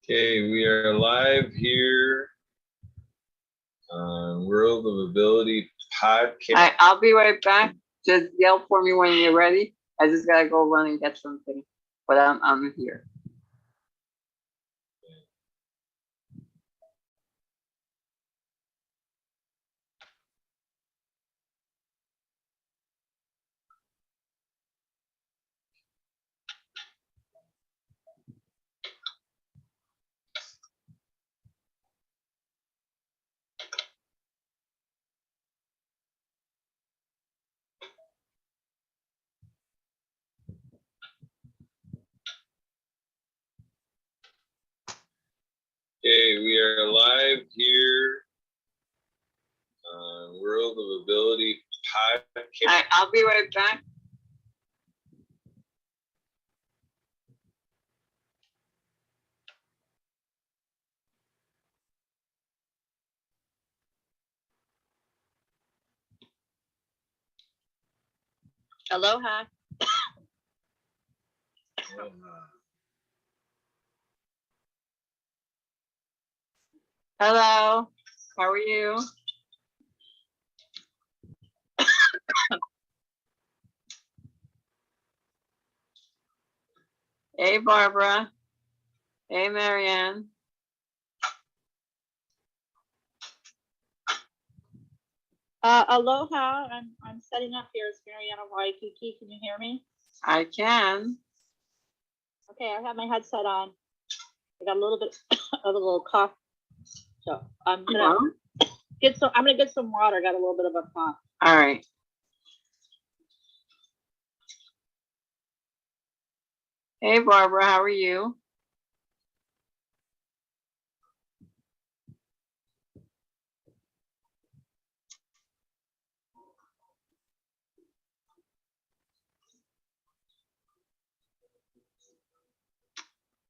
Okay, we are live here on World of Ability podcast. I'll be right back. Just yell for me when you're ready. I just gotta go run and get something, but I'm here. Okay, we are live here on World of Ability podcast. I'll be right back. Aloha. Hello. How are you? Hey, Barbara. Hey, Marianne. Aloha. I'm setting up here. It's Mariana Waikiki. Can you hear me? I can. Okay, I have my headset on. I got a little bit of a little cough, so I'm gonna get some. I'm gonna get some water. I got a little bit of a cough. All right. Hey, Barbara. How are you?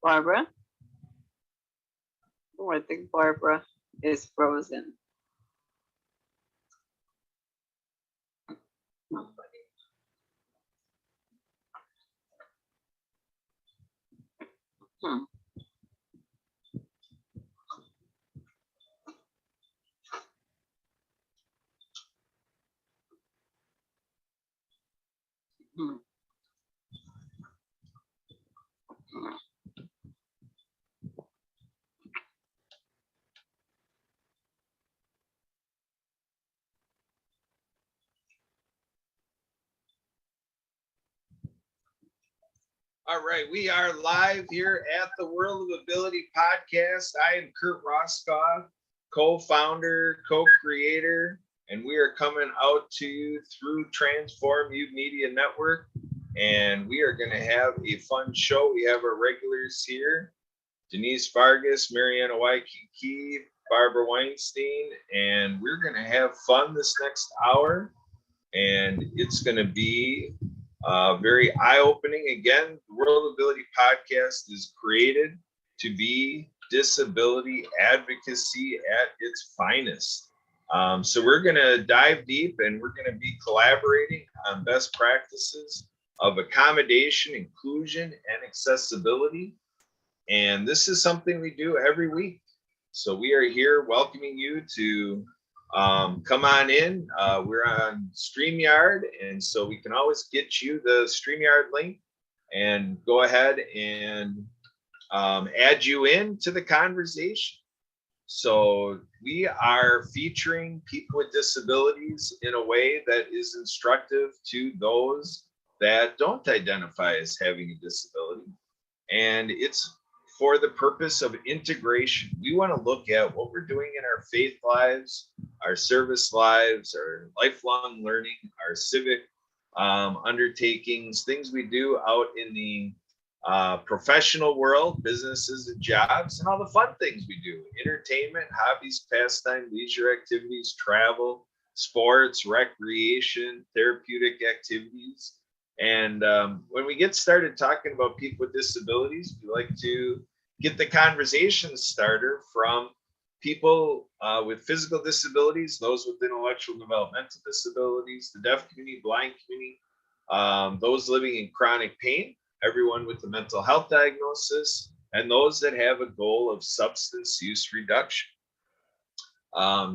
Barbara? Oh, I think Barbara is frozen. Hmm. Hmm. All right, we are live here at the World of Ability podcast. I am Kurt Roskoff, co-founder, co-creator, and we are coming out to you through Transform You Media Network. And we are going to have a fun show. We have our regulars here, Denise Vargas, Mariana Waikiki, Barbara Weinstein, and we're going to have fun this next hour. And it's going to be very eye-opening. Again, the World Ability Podcast is created to be disability advocacy at its finest. So we're going to dive deep and we're going to be collaborating on best practices of accommodation, inclusion, and accessibility. And this is something we do every week. So we are here welcoming you to come on in. We're on StreamYard, and so we can always get you the StreamYard link and go ahead and add you into the conversation. So we are featuring people with disabilities in a way that is instructive to those that don't identify as having a disability. And it's for the purpose of integration. We want to look at what we're doing in our faith lives, our service lives, our lifelong learning, our civic undertakings, things we do out in the professional world, businesses and jobs, and all the fun things we do: entertainment, hobbies, pastime, leisure activities, travel, sports, recreation, therapeutic activities. And when we get started talking about people with disabilities, we like to get the conversation starter from people with physical disabilities, those with intellectual developmental disabilities, the deaf community, blind community, those living in chronic pain, everyone with a mental health diagnosis, and those that have a goal of substance use reduction.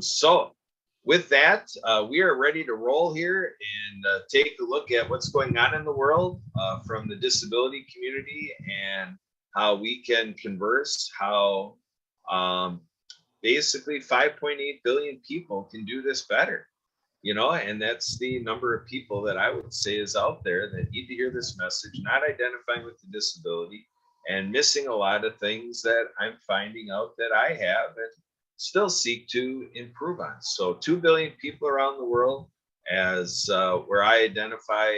So with that, we are ready to roll here and take a look at what's going on in the world from the disability community and how we can converse, how basically 5.8 billion people can do this better. You know, and that's the number of people that I would say is out there that need to hear this message, not identifying with the disability and missing a lot of things that I'm finding out that I have and still seek to improve on. So 2 billion people around the world as where I identify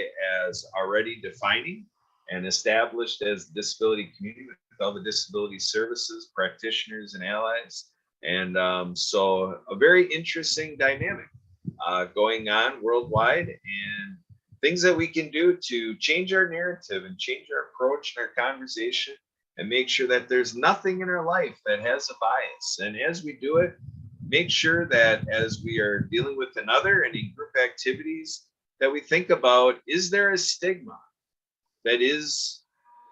as already defining and established as the disability community with all the disability services, practitioners and allies. And so a very interesting dynamic going on worldwide, and things that we can do to change our narrative and change our approach and our conversation and make sure that there's nothing in our life that has a bias. And as we do it, make sure that as we are dealing with another and in group activities, that we think about, is there a stigma that is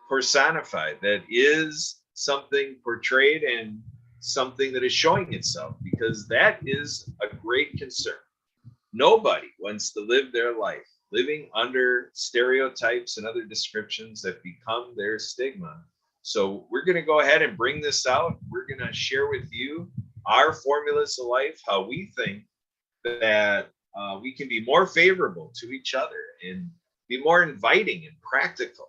personified, that is something portrayed and something that is showing itself? Because that is a great concern. Nobody wants to live their life living under stereotypes and other descriptions that become their stigma. So we're going to go ahead and bring this out. We're going to share with you our formulas of life, how we think that we can be more favorable to each other and be more inviting and practical.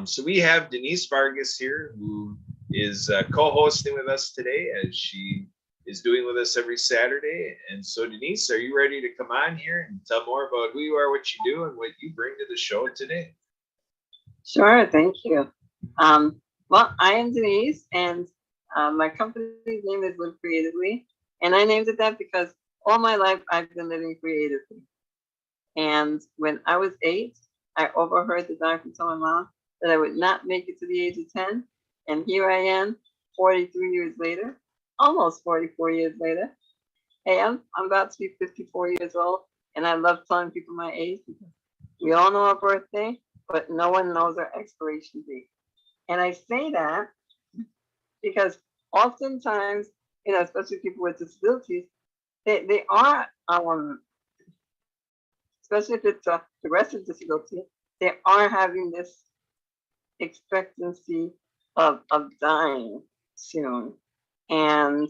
So we have Denise Vargas here, who is co-hosting with us today, as she is doing with us every Saturday. And so Denise, are you ready to come on here and tell more about who you are, what you do, and what you bring to the show today? Sure, thank you. Well, I am Denise, and my company's name is Live Creatively. And I named it that because all my life I've been living creatively. And when I was 8, I overheard the doctor tell my mom that I would not make it to the age of 10. And here I am, 43 years later, almost 44 years later. Hey, I'm about to be 54 years old, and I love telling people my age because we all know our birthday, but no one knows our expiration date. And I say that because oftentimes, you know, especially people with disabilities, they are, especially if it's a progressive disability, they are having this expectancy of dying soon. And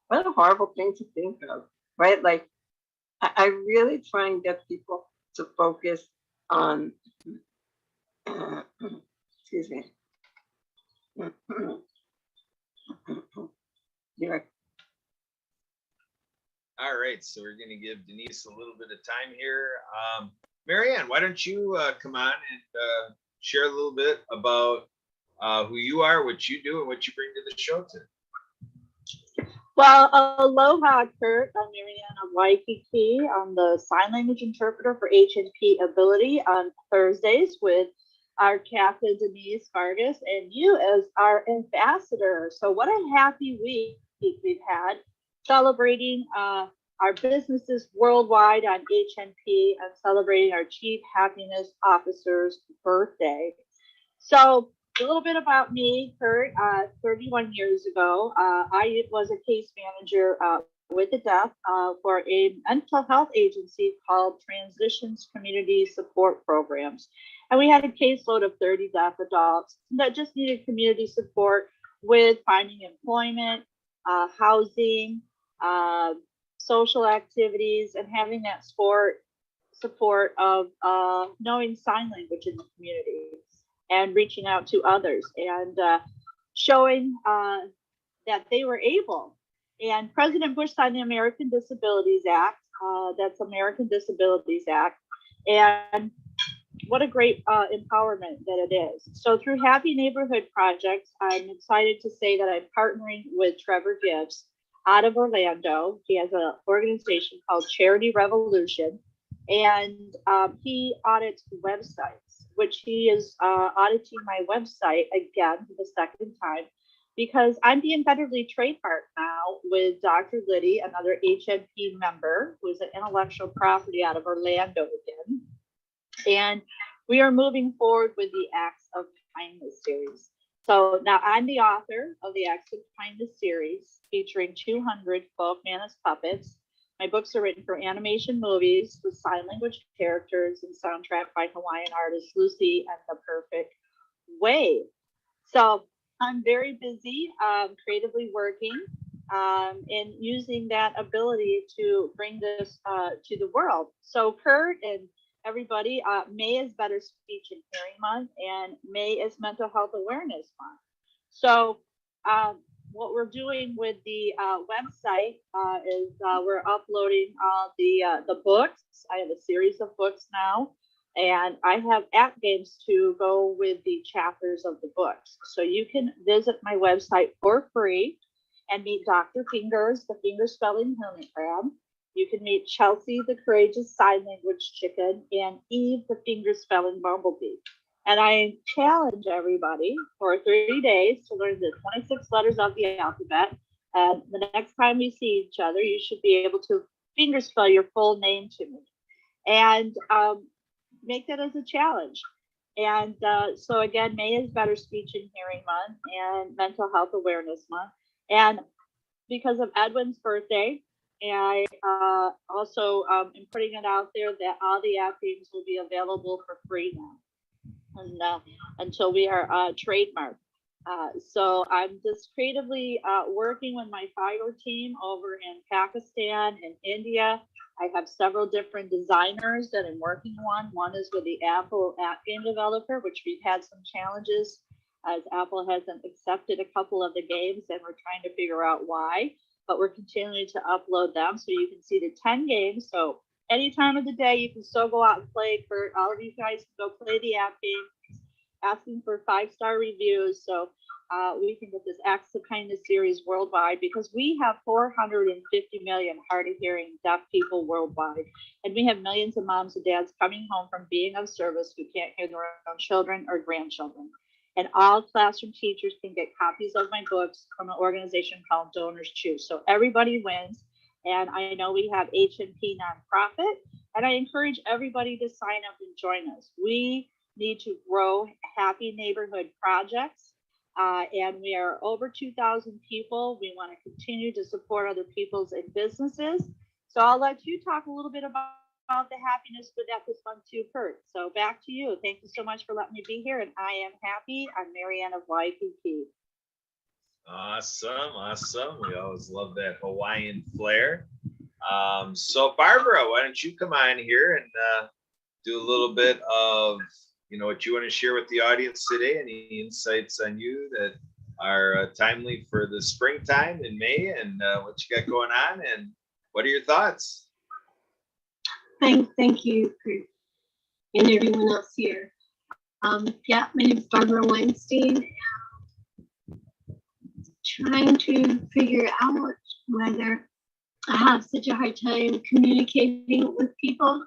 what a horrible thing to think of, right? Like, I really try and get people to focus on, excuse me. Yeah. All right, so we're going to give Denise a little bit of time here. Marianne, why don't you come on and share a little bit about who you are, what you do, and what you bring to the show today. Well, aloha, Kurt. I'm Marianne of Waikiki. I'm the sign language interpreter for HNP Ability on Thursdays with our captain, Denise Vargas, and you as our ambassador. So what a happy week we've had, celebrating our businesses worldwide on HNP and celebrating our Chief Happiness Officer's birthday. So a little bit about me, Kurt. 31 years ago, I was a case manager with the deaf for a mental health agency called Transitions Community Support Programs. And we had a caseload of 30 deaf adults that just needed community support with finding employment, housing, social activities, and having that support of knowing sign language in the community and reaching out to others and showing that they were able. And President Bush signed the American Disabilities Act. That's American Disabilities Act. And what a great empowerment that it is. So through Happy Neighborhood Projects, I'm excited to say that I'm partnering with Trevor Gibbs out of Orlando. He has an organization called Charity Revolution, and he audits websites, which he is auditing my website again for the second time, because I'm being federally trademarked now with Dr. Liddy, another HNP member, who's an intellectual property out of Orlando again. And we are moving forward with the Acts of Kindness series. So now I'm the author of the Acts of Kindness series featuring 200 folk Manus puppets. My books are written for animation movies with sign language characters and soundtrack by Hawaiian artist Lucy and the Perfect Wave. So I'm very busy creatively working and using that ability to bring this to the world. So Kurt and everybody, May is Better Speech and Hearing Month, and May is Mental Health Awareness Month. So what we're doing with the website is we're uploading all the books. I have a series of books now, and I have app games to go with the chapters of the books. So you can visit my website for free and meet Dr. Fingers, the finger spelling hermit crab. You can meet Chelsea, the courageous sign language chicken, and Eve, the finger spelling bumblebee. And I challenge everybody for 30 days to learn the 26 letters of the alphabet. And the next time we see each other, you should be able to finger spell your full name to me. And make that as a challenge. And so again, May is Better Speech and Hearing Month and Mental Health Awareness Month. And because of Edwin's birthday, and I also am putting it out there that all the app games will be available for free now, and until we are trademarked. So I'm just creatively working with my Fiverr team over in Pakistan and India. I have several different designers that I'm working on. One is with the Apple app game developer, which we've had some challenges as Apple hasn't accepted a couple of the games, and we're trying to figure out why. But we're continuing to upload them so you can see the 10 games. So any time of the day, you can still go out and play. For all of you guys can go play the app game, asking for 5-star reviews. So we can get this Acts of Kindness series worldwide, because we have 450 million hard of hearing deaf people worldwide. And we have millions of moms and dads coming home from being of service who can't hear their own children or grandchildren. And all classroom teachers can get copies of my books from an organization called Donors Choose. So everybody wins. And I know we have H&P nonprofit, and I encourage everybody to sign up and join us. We need to grow happy neighborhood projects. And we are over 2,000 people. We want to continue to support other people's and businesses. So I'll let you talk a little bit about the happiness with that this month too, Kurt. So back to you. Thank you so much for letting me be here. And I am happy. I'm Marianne of Waikiki. Awesome. We always love that Hawaiian flair. So Barbara, why don't you come on here and do a little bit of, what you want to share with the audience today? Any insights on you that are timely for the springtime in May, and what you got going on, and what are your thoughts? Thank you, Kurt, and everyone else here. My name is Barbara Weinstein. Trying to figure out whether I have such a hard time communicating with people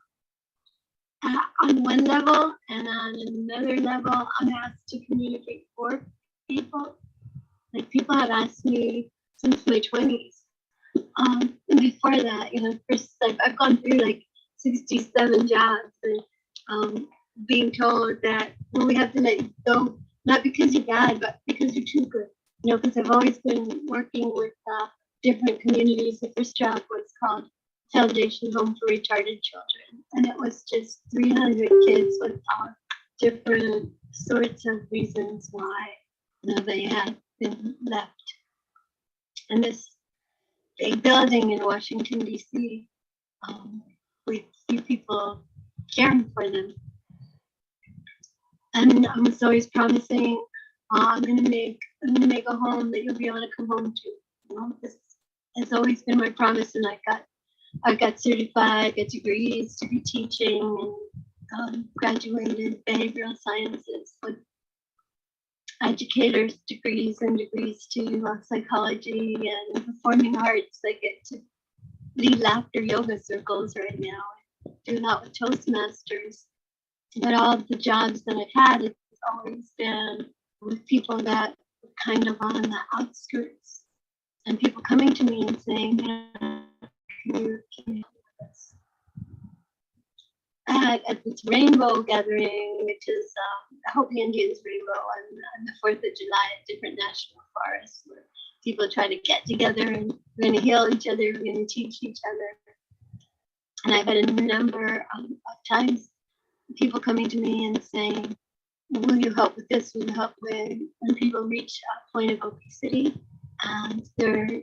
on one level, and on another level, I'm asked to communicate for people. Like, people have asked me since my 20s. And before that, first, I've gone through like 67 jobs, and being told that, well, we have to let you go, not because you're bad, but because you're too good. Because I've always been working with different communities. The first job was called Foundation Home for Retarded Children, and it was just 300 kids with different sorts of reasons why they had been left. And this big building in Washington, D.C., with few people caring for them. And I was always promising, I'm gonna make a home that you'll be able to come home to. This has always been my promise, and I got certified, got degrees to be teaching, and graduated behavioral sciences with educators degrees and degrees to psychology and performing arts. I get to lead laughter yoga circles right now, do that with Toastmasters. But all of the jobs that I've had, it's always been with people that are kind of on the outskirts, and people coming to me and saying, can you help with this? at this rainbow gathering, which is Hopi Indians Rainbow on the 4th of July at different national forests, where people try to get together and we're going to heal each other, we're going to teach each other. And I've had a number of times people coming to me and saying, will you help with this? Will you help when people reach a point of obesity and they're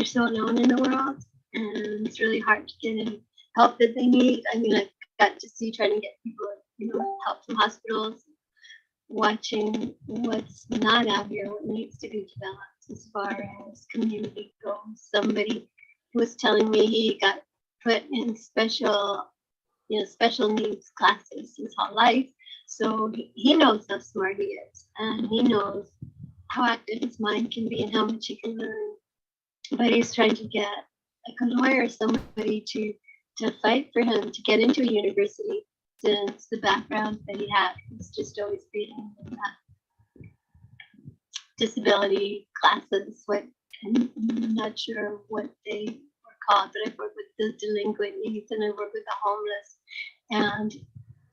so alone in the world and it's really hard to get any help that they need. I mean, I've got to see trying to get people, help from hospitals, watching what's not out here, what needs to be developed as far as community goes. Somebody was telling me he got put in special needs classes his whole life. So he knows how smart he is, and he knows how active his mind can be and how much he can learn. But he's trying to get like a lawyer, somebody to fight for him to get into a university, since the background that he had was just always being disability classes. I'm not sure what they were called, but I've worked with the delinquent youth and I work with the homeless, and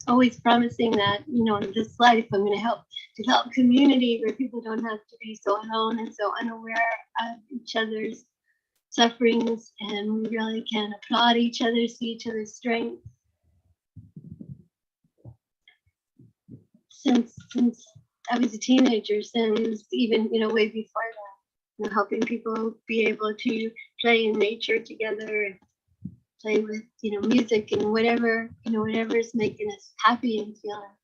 always promising that, in this life, I'm going to help develop community where people don't have to be so alone and so unaware of each other's sufferings, and we really can applaud each other, see each other's strength. Since I was a teenager, since even, way before that, helping people be able to play in nature together and play with, music and whatever's making us happy and feeling,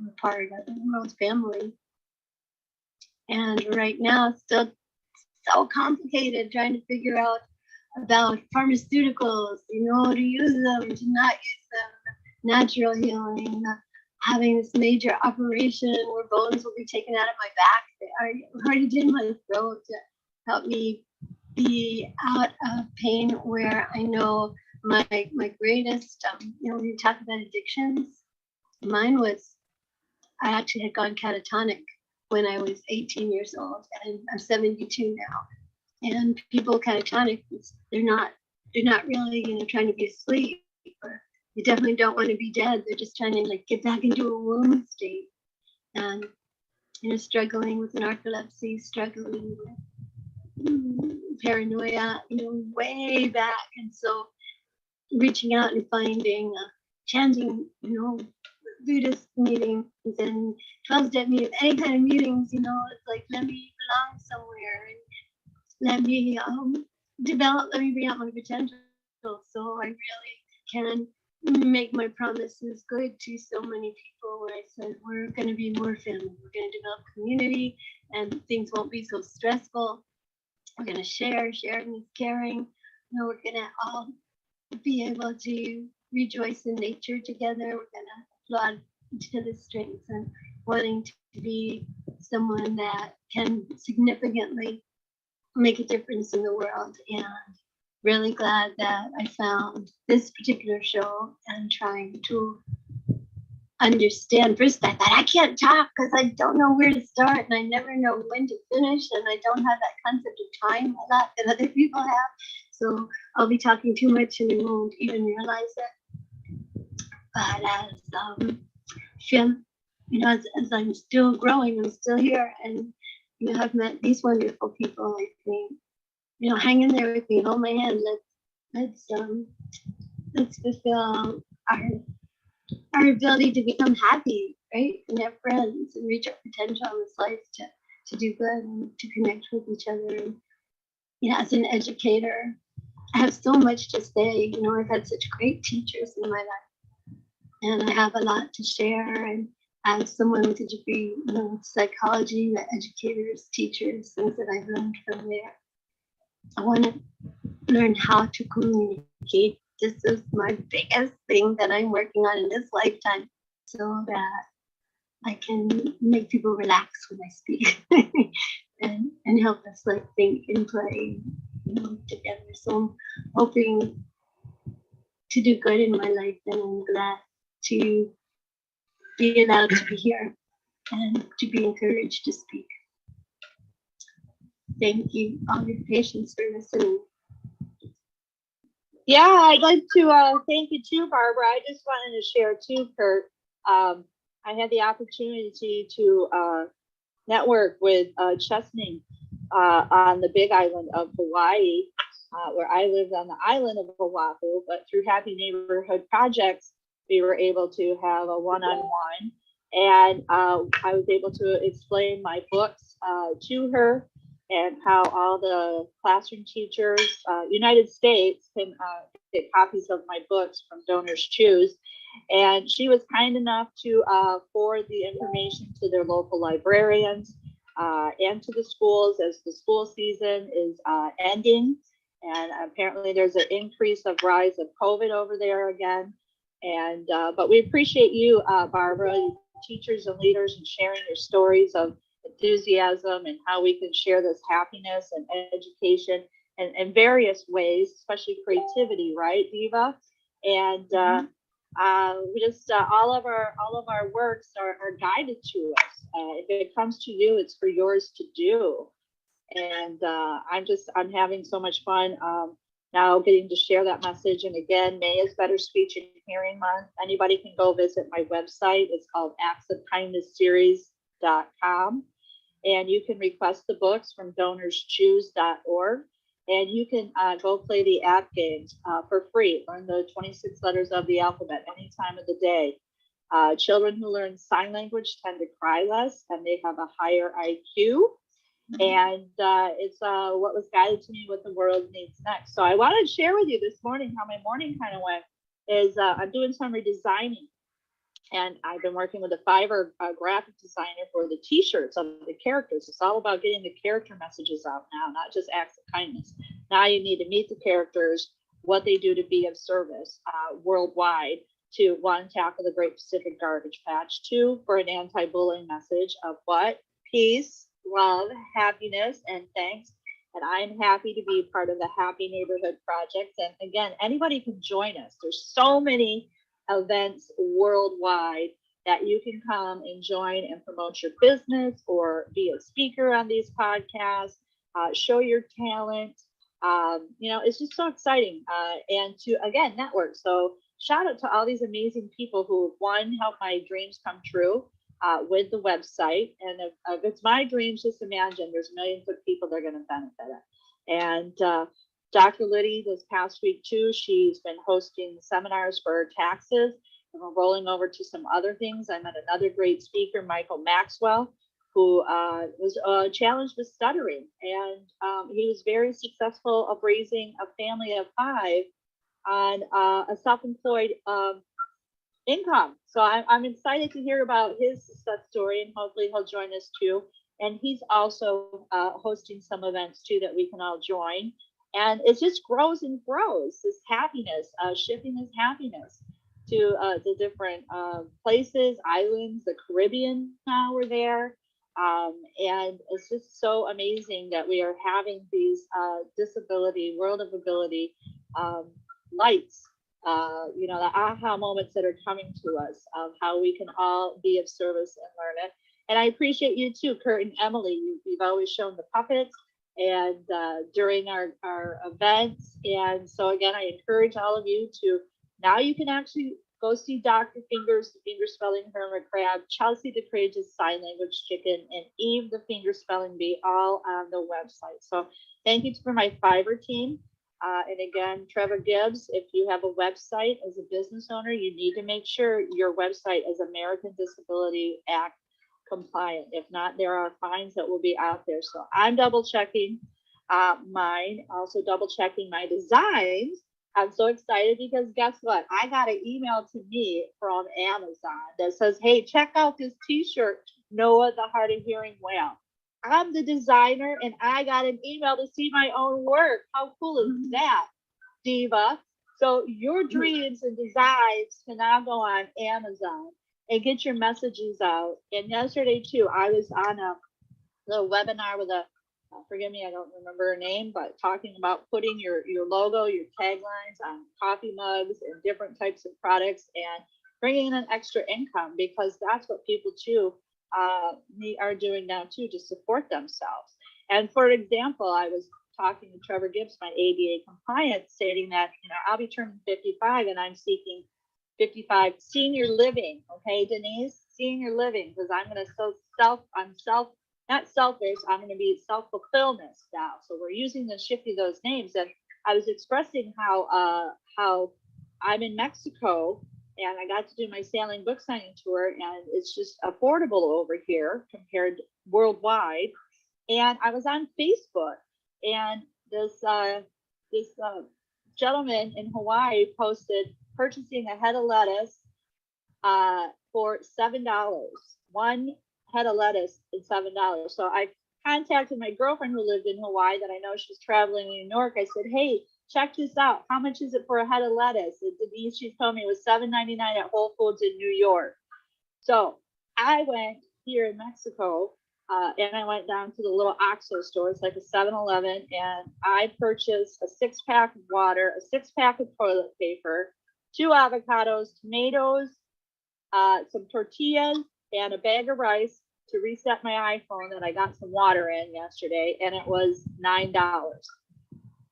we're part of the world's family. And right now, it's still so complicated trying to figure out about pharmaceuticals, to use them, to not use them, natural healing, having this major operation where bones will be taken out of my back. I already did my throat to help me be out of pain, where I know my greatest, when you talk about addictions, mine was, I actually had gone catatonic when I was 18 years old, and I'm 72 now. And people catatonic, they're not really, trying to be asleep, or they definitely don't want to be dead. They're just trying to get back into a womb state, and struggling with narcolepsy, struggling with paranoia, way back. And so reaching out and finding, chanting, Buddhist meetings and 12-step meetings, any kind of meetings, it's like, let me belong somewhere and let me let me bring out my potential, so I really can make my promises good to so many people, where I said, we're going to be more family, we're going to develop community, and things won't be so stressful. We're going to sharing is caring. We're going to all be able to rejoice in nature together. We're going to applaud each other's strengths and wanting to be someone that can significantly make a difference in the world. And really glad that I found this particular show and trying to understand. First, I thought I can't talk because I don't know where to start and I never know when to finish, and I don't have that concept of time a lot that other people have. So I'll be talking too much and I won't even realize it. But as I'm still growing, I'm still here, and I've met these wonderful people. I think, hang in there with me, hold my hand. Let's fulfill our ability to become happy, right? And have friends and reach our potential in this life to do good and to connect with each other. And, as an educator, I have so much to say. I've had such great teachers in my life, and I have a lot to share. And as someone with a degree in psychology, the educators, teachers, things that I've learned from there, I want to learn how to communicate. This is my biggest thing that I'm working on in this lifetime, so that I can make people relax when I speak and help us think and play together. So I'm hoping to do good in my life, and I'm glad to be allowed to be here and to be encouraged to speak. Thank you all your patience for listening. Yeah, I'd like to thank you too, Barbara. I just wanted to share too, Kurt. I had the opportunity to network with Chesney on the Big Island of Hawaii, where I lived on the island of Oahu. But through Happy Neighborhood Projects, we were able to have a one-on-one, and I was able to explain my books to her and how all the classroom teachers, United States, can get copies of my books from Donors Choose. And she was kind enough to forward the information to their local librarians and to the schools as the school season is ending. And apparently there's an increase of rise of COVID over there again. And but we appreciate you, Barbara, teachers and leaders, and sharing your stories of enthusiasm and how we can share this happiness and education in various ways, especially creativity, right, Diva? And we just all of our works are guided to us. If it comes to you, it's for yours to do. And I'm having so much fun now getting to share that message. And again, May is Better Speech and Hearing Month. Anybody can go visit my website. It's called actsofkindnessseries.com. And you can request the books from donorschoose.org. And you can go play the app games for free. Learn the 26 letters of the alphabet any time of the day. Children who learn sign language tend to cry less, and they have a higher IQ. And it's what was guided to me what the world needs next. So I wanted to share with you this morning how my morning kind of went. I'm doing some redesigning. And I've been working with a Fiverr graphic designer for the t-shirts of the characters. It's all about getting the character messages out now, not just acts of kindness. Now you need to meet the characters, what they do to be of service worldwide, to one, tackle the Great Pacific Garbage Patch, two, for an anti-bullying message of what? Peace, love, happiness, and thanks. And I'm happy to be part of the Happy Neighborhood Project. And again, anybody can join us. There's so many events worldwide that you can come and join and promote your business or be a speaker on these podcasts, show your talent. It's just so exciting and to, again, network. So shout out to all these amazing people who, one, help my dreams come true with the website. And if it's my dreams, just imagine there's millions of people that are going to benefit it. And Dr. Liddy, this past week too, she's been hosting seminars for taxes, and we're rolling over to some other things. I met another great speaker, Michael Maxwell, who was challenged with stuttering, and he was very successful of raising a family of 5 on a self-employed income. So I'm excited to hear about his success story, and hopefully he'll join us too. And he's also hosting some events too that we can all join. And it just grows and grows, this happiness, shifting this happiness to the different places, islands, the Caribbean now we're there. And it's just so amazing that we are having these disability, world of ability lights, the aha moments that are coming to us of how we can all be of service and learn it. And I appreciate you too, Kurt and Emily. You've always shown the puppets and during our events. And so again, I encourage all of you to, now you can actually go see Dr. Fingers, the finger spelling hermit crab, Chelsea the courageous sign language chicken, and Eve the finger spelling bee, all on the website. So thank you for my Fiverr team. And again, Trevor Gibbs, if you have a website as a business owner, you need to make sure your website is American Disability Act compliant. If not, there are fines that will be out there. So I'm double checking mine, also double checking my designs. I'm so excited because guess what? I got an email to me from Amazon that says, hey, check out this t-shirt, Noah the Hard of Hearing Whale. I'm the designer and I got an email to see my own work. How cool is that, Diva? So your dreams and designs can now go on Amazon and get your messages out. And yesterday too, I was on a little webinar with forgive me, I don't remember her name, but talking about putting your logo, your taglines on coffee mugs and different types of products and bringing in an extra income, because that's what people too are doing now too, to support themselves. And for example, I was talking to Trevor Gibbs, my ADA compliant, stating that, I'll be turning 55 and I'm seeking 55 senior living. Okay, Denise, senior living, because I'm going to not selfish, I'm going to be self-fulfillment now. So we're using the shifting those names. And I was expressing how I'm in Mexico and I got to do my sailing book signing tour, and it's just affordable over here compared worldwide. And I was on Facebook, and this gentleman in Hawaii posted purchasing a head of lettuce for $7. One head of lettuce is $7. So I contacted my girlfriend who lived in Hawaii that I know she's traveling in New York. I said, hey, check this out. How much is it for a head of lettuce? And Denise, she told me it was $7.99 at Whole Foods in New York. So I went here in Mexico, and I went down to the little OXXO store. It's like a 7-Eleven, and I purchased a 6-pack of water, a 6-pack of toilet paper, 2 avocados, tomatoes, some tortillas, and a bag of rice to reset my iPhone that I got some water in yesterday, and it was $9.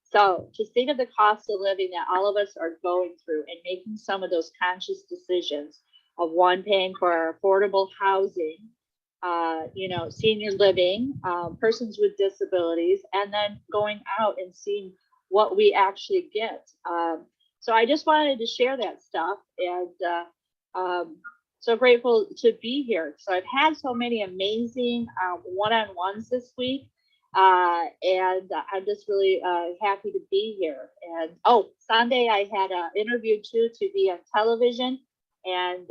So just think of the cost of living that all of us are going through and making some of those conscious decisions of one, paying for our affordable housing, senior living, persons with disabilities, and then going out and seeing what we actually get. So I just wanted to share that stuff, and so grateful to be here. So I've had so many amazing one-on-ones this week. And I'm just really happy to be here. And Sunday I had an interview too to be on television, and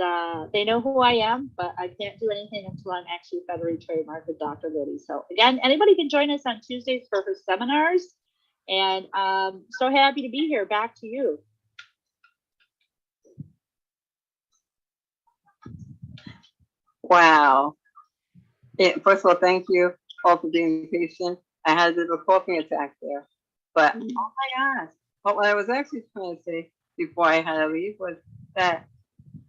they know who I am, but I can't do anything until I'm actually federally trademarked with Dr. Liddy. So again, anybody can join us on Tuesdays for her seminars, and so happy to be here. Back to you. Wow. First of all, thank you all for being patient. I had a little coughing attack there, but oh my gosh. But what I was actually trying to say before I had to leave was that,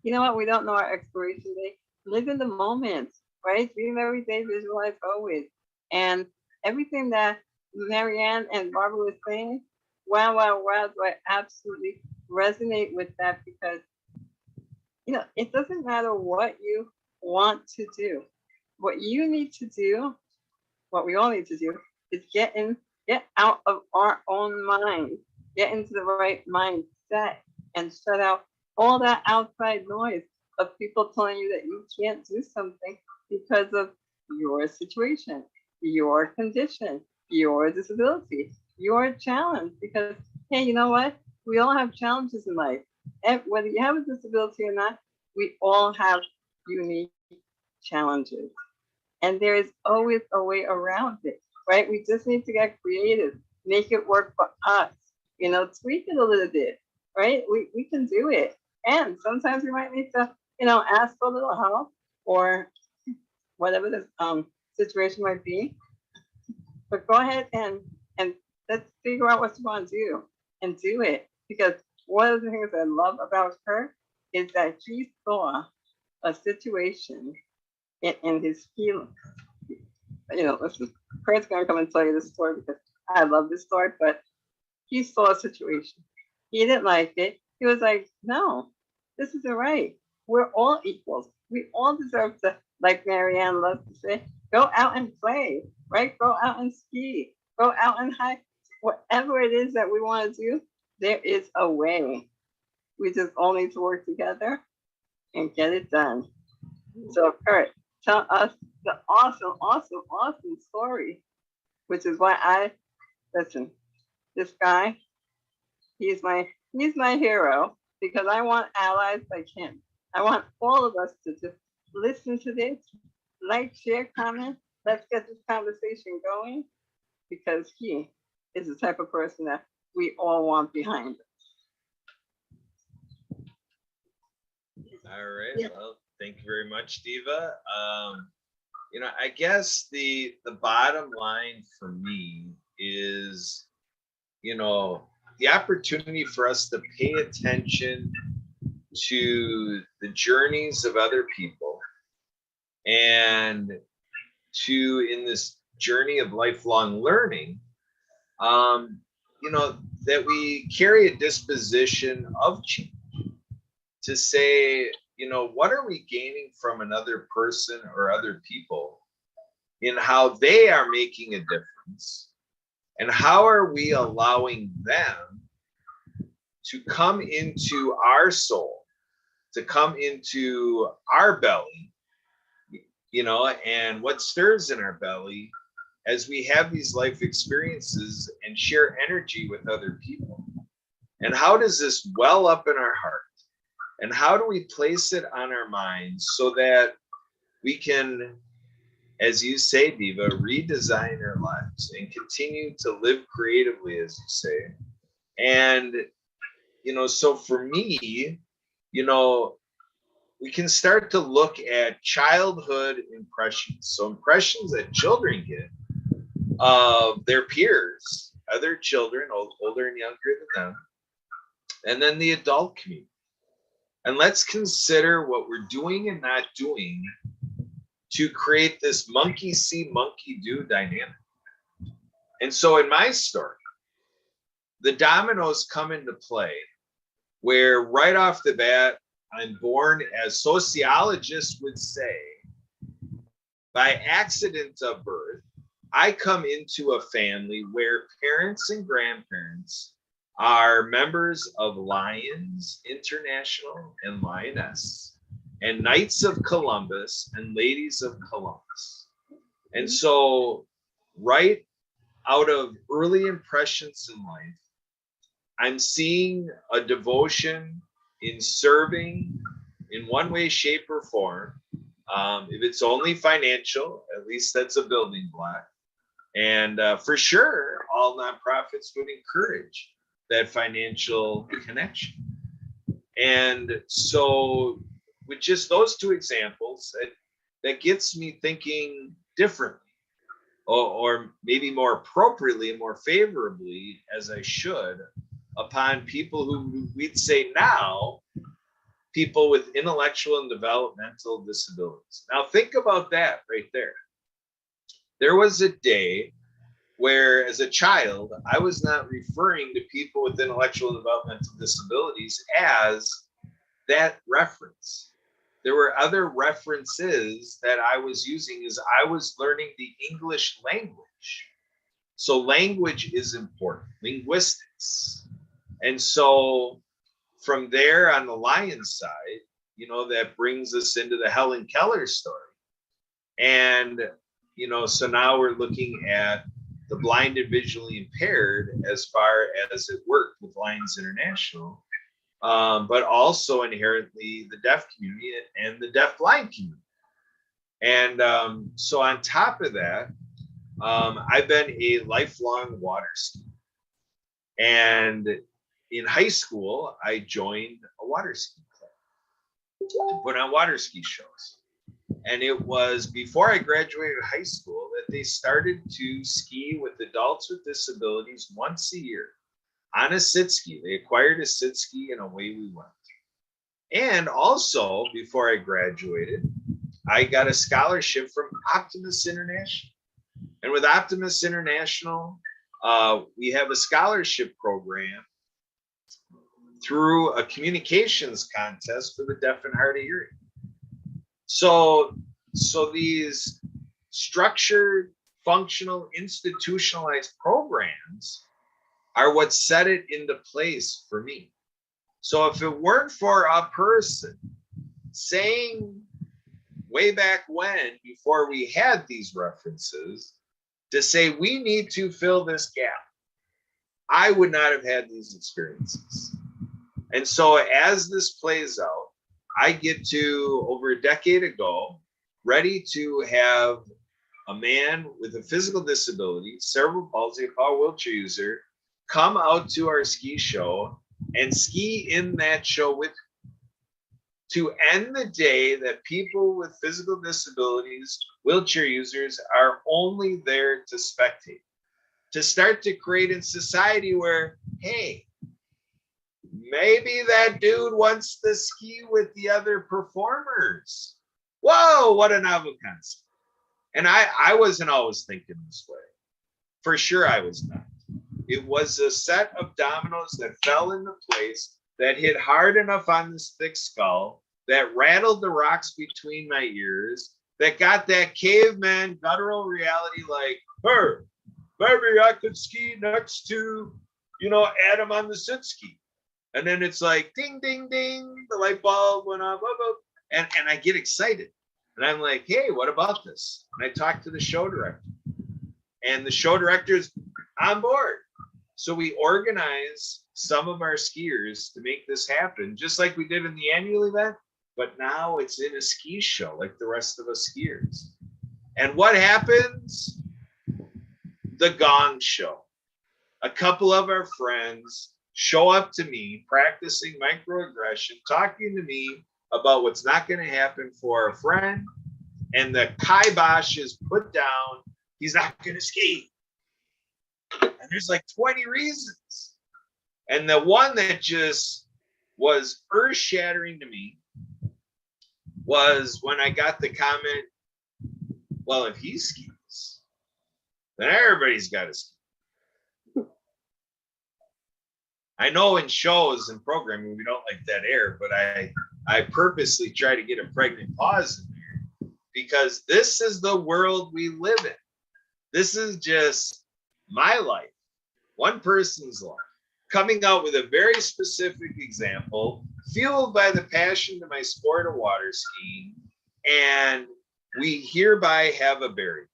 you know what, we don't know our expiration date. Live in the moment, right? Dream every day, visualize always. And everything that Marianne and Barbara was saying, wow, do I absolutely resonate with that, because, it doesn't matter what you want to do. What you need to do, what we all need to do, is get out of our own mind, get into the right mindset, and shut out all that outside noise of people telling you that you can't do something because of your situation, your condition, your disability, your challenge. Because, hey, you know what? We all have challenges in life. And whether you have a disability or not, we all have unique challenges. And there is always a way around it, right? We just need to get creative, make it work for us, tweak it a little bit, right? We can do it. And sometimes we might need to, ask for a little help or whatever the situation might be. But go ahead and let's figure out what you want to do and do it. Because one of the things I love about her is that she saw a situation in his healing. Listen, Kurt's gonna come and tell you this story because I love this story, but he saw a situation. He didn't like it. He was like, no, this isn't right. We're all equals. We all deserve to, like Marianne loves to say, go out and play, right? Go out and ski, go out and hike. Whatever it is that we want to do, there is a way. We just all need to work together and get it done. So Kurt, tell us the awesome story, which is why listen, this guy, he's my hero, because I want allies like him. I want all of us to just listen to this, like, share, comment. Let's get this conversation going, because he is the type of person that we all want behind us. All right. Yeah. Well, thank you very much, Diva. I guess the bottom line for me is, the opportunity for us to pay attention to the journeys of other people, and to, in this journey of lifelong learning, you know, that we carry a disposition of change to say, you know, what are we gaining from another person or other people in how they are making a difference? And how are we allowing them to come into our soul, to come into our belly, you know, and what stirs in our belly as we have these life experiences and share energy with other people? And how does this well up in our heart? And how do we place it on our minds so that we can, as you say, Diva, redesign our lives and continue to live creatively, as you say? And, you know, so for me, you know, we can start to look at childhood impressions. So impressions that children get of their peers, other children, older and younger than them, and then the adult community. And let's consider what we're doing and not doing to create this monkey see, monkey do dynamic. And so in my story, the dominoes come into play where right off the bat, I'm born, as sociologists would say, by accident of birth. I come into a family where parents and grandparents are members of Lions International and Lioness, and Knights of Columbus and Ladies of Columbus. And so, right out of early impressions in life, I'm seeing a devotion in serving in one way, shape, or form. If it's only financial, at least that's a building block. And for sure, all nonprofits would encourage that financial connection. And so, with just those two examples, that gets me thinking differently, or maybe more appropriately, more favorably, as I should, upon people who we'd say now, people with intellectual and developmental disabilities. Now, think about that right there. There was a day where, as a child, I was not referring to people with intellectual and developmental disabilities as that reference. There were other references that I was using as I was learning the English language. So language is important, linguistics. And so from there on the Lions side, you know, that brings us into the Helen Keller story. And, you know, so now we're looking at the blind and visually impaired as far as it worked with Lions International, but also inherently the deaf community and the deaf blind community. And so on top of that, I've been a lifelong water skier. And in high school, I joined a water ski club to put on water ski shows. And it was before I graduated high school that they started to ski with adults with disabilities once a year on a sit ski. They acquired a sit ski and away we went. And also, before I graduated, I got a scholarship from Optimus International. And with Optimus International, we have a scholarship program through a communications contest for the deaf and hard of hearing. So these structured, functional, institutionalized programs are what set it into place for me. So if it weren't for a person saying way back when, before we had these references, to say we need to fill this gap, I would not have had these experiences. And so as this plays out, I get to, over a decade ago, ready to have a man with a physical disability, cerebral palsy, a power wheelchair user, come out to our ski show and ski in that show with me, to end the day that people with physical disabilities, wheelchair users, are only there to spectate, to start to create a society where, hey, maybe that dude wants to ski with the other performers. Whoa, what a novel concept. And I wasn't always thinking this way. For sure I was not. It was a set of dominoes that fell into place, that hit hard enough on this thick skull, that rattled the rocks between my ears, that got that caveman guttural reality like, hey, maybe I could ski next to, Adam on the sit ski. And then it's like, ding, ding, ding, the light bulb went off, and I get excited. And I'm like, hey, what about this? And I talk to the show director. And the show director's on board. So we organize some of our skiers to make this happen, just like we did in the annual event, but now it's in a ski show like the rest of us skiers. And what happens? The gong show. A couple of our friends show up to me practicing microaggression, talking to me about what's not going to happen for a friend, and the kibosh is put down. He's not going to ski. And there's like 20 reasons. And the one that just was earth-shattering to me was when I got the comment, well, if he skis, then everybody's got to ski. I know in shows and programming we don't like that air, but I purposely try to get a pregnant pause in there because this is the world we live in. This is just my life, one person's life, coming out with a very specific example, fueled by the passion to my sport of water skiing, and we hereby have a barrier.